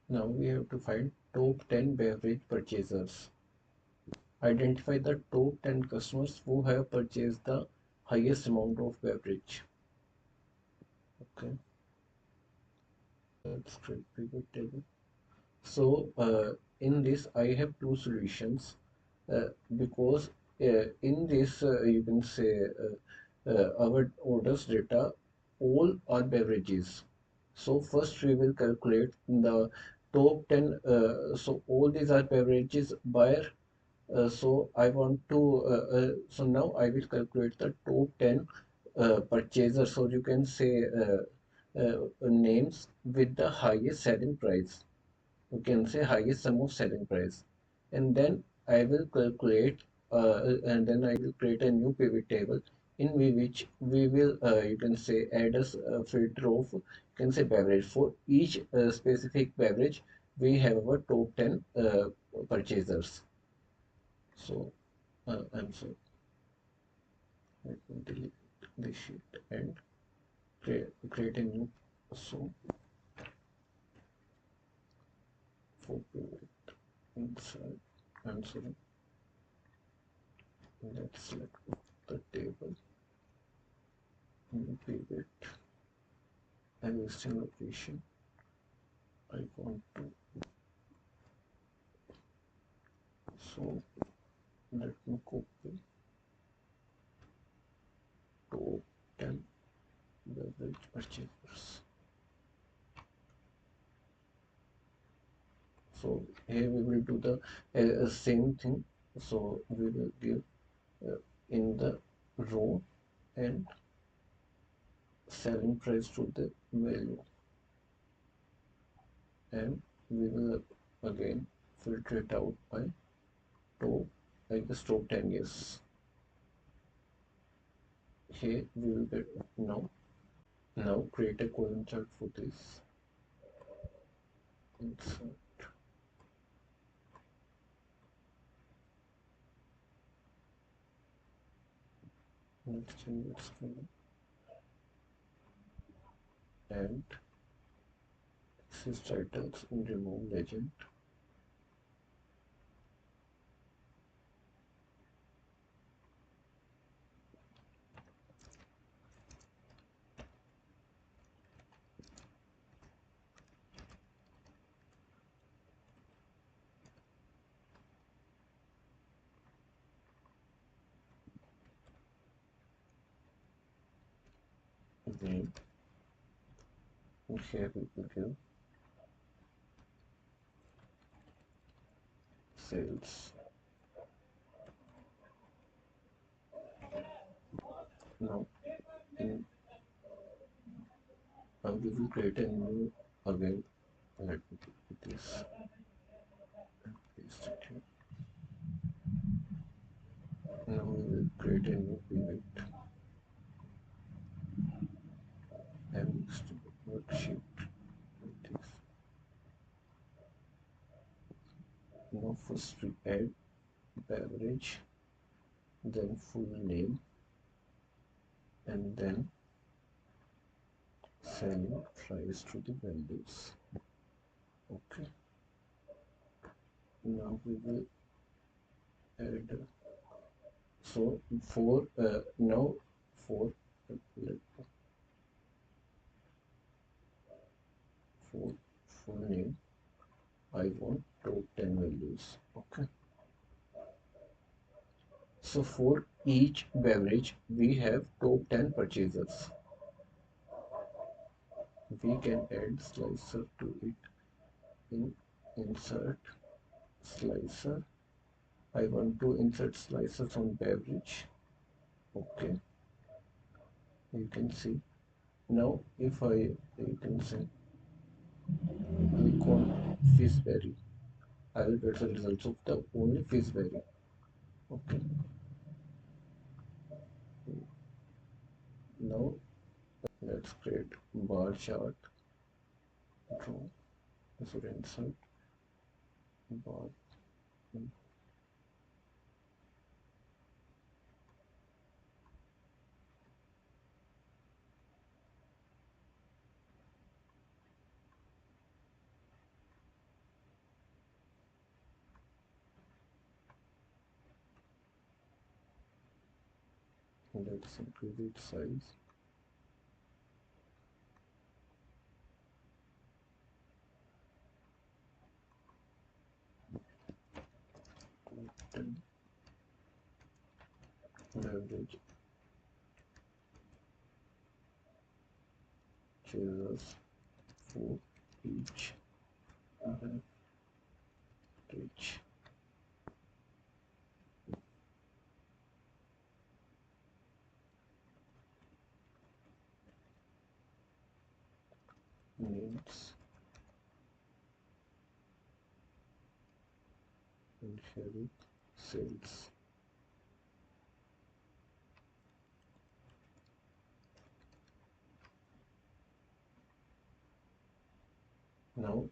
Now we have to find top 10 beverage purchasers. Identify the top 10 customers who have purchased the highest amount of beverage. Okay, let's create pivot table. So in this I have two solutions because in this you can say our orders data all are beverages. So first we will calculate the top 10. So all these are beverages buyer. So I want to so now I will calculate the top 10 purchasers, or you can say names with the highest selling price. You can say highest sum of selling price, and then I will calculate and then I will create a new pivot table in which we will you can say add a filter of you can say beverage for each specific beverage. We have our top 10 purchasers. So I'm sorry, let me delete this sheet and create a new. So for pivot inside, I'm sorry, let's select the table, new pivot, existing location. I want to, so let me copy top 10 beverage purchasers. So here we will do the same thing. So we will give uh, in the row and selling price to the value, and we will again filter it out by top, like the top 10 years. Here we will get now create a column chart for this. Insert, let's change its color, and this is titles and remove legend. Name, and here we will give sales. Now in we will create a new again. Let me put this and paste it here. Now we will create a new pivot and worksheet like this. Now first we add beverage, then full name, and then selling price to the values. Okay. Now we will add so for now for for full name I want top 10 values. Okay. So for each beverage we have top 10 purchasers. We can add slicer to it in insert slicer. I want to insert slicers on beverage. Okay, you can see now if I you can say click on Fizberry, I will get the results of the only Fizberry. Okay, now let's create bar chart. Draw. So insert bar. let's increase its size. Total average chairs for each average names inherit cells. Now,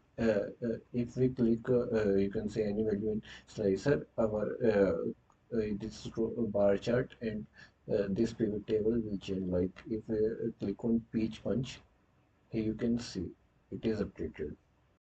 if we click, you can say any value in slicer, our this bar chart and this pivot table will change. Like if we click on peach punch, here you can see it is updated.